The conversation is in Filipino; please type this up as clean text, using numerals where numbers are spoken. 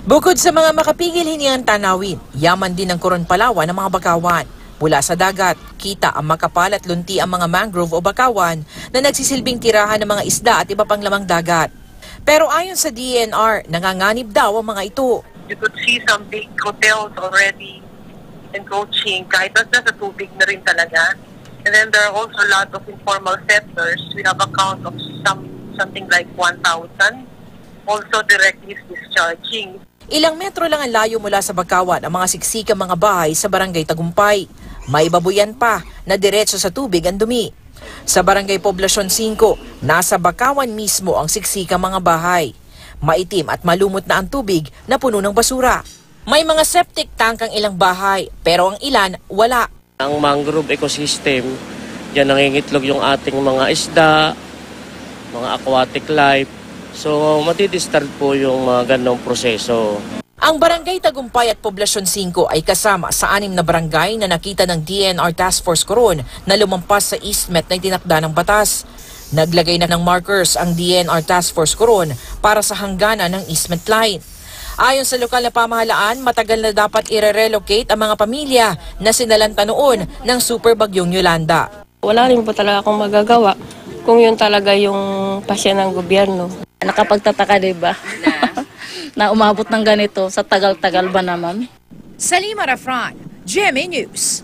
Bukod sa mga makapigil hiniyang tanawin, yaman din ng Coron Palawan ng mga bakawan. Mula sa dagat, kita ang makapal at lunti ang mga mangrove o bakawan na nagsisilbing tirahan ng mga isda at iba pang lamang dagat. Pero ayon sa DNR, nanganganib daw ang mga ito. You could see some big hotels already encroaching kahit nasa tubig na rin talaga. And then there are also a lot of informal settlers. We have a count of something like 1,000 also directly discharging. Ilang metro lang ang layo mula sa bakawan ang mga siksikang mga bahay sa Barangay Tagumpay. May babuyan pa na diretso sa tubig ang dumi. Sa Barangay Poblacion 5, nasa bakawan mismo ang siksikang mga bahay. Maitim at malumot na ang tubig na puno ng basura. May mga septic tank ang ilang bahay, pero ang ilan wala. Ang mangrove ecosystem, yan nangingitlog yung ating mga isda, mga aquatic life. So matidistard po yung mga ganong proseso. Ang Barangay Tagumpay at Poblacion 5 ay kasama sa 6 na barangay na nakita ng DNR Task Force Coron na lumampas sa eastmet na itinakda ng batas. Naglagay na ng markers ang DNR Task Force Coron para sa hangganan ng eastmet line. Ayon sa lokal na pamahalaan, matagal na dapat i-relocate ang mga pamilya na sinalanta noon ng super bagyong Yolanda. Wala rin po talaga akong magagawa kung yun talaga yung pasya ng gobyerno. Nakapagtataka, diba? Na umabot ng ganito sa tagal-tagal ba naman? Salima Rafran, GMA News.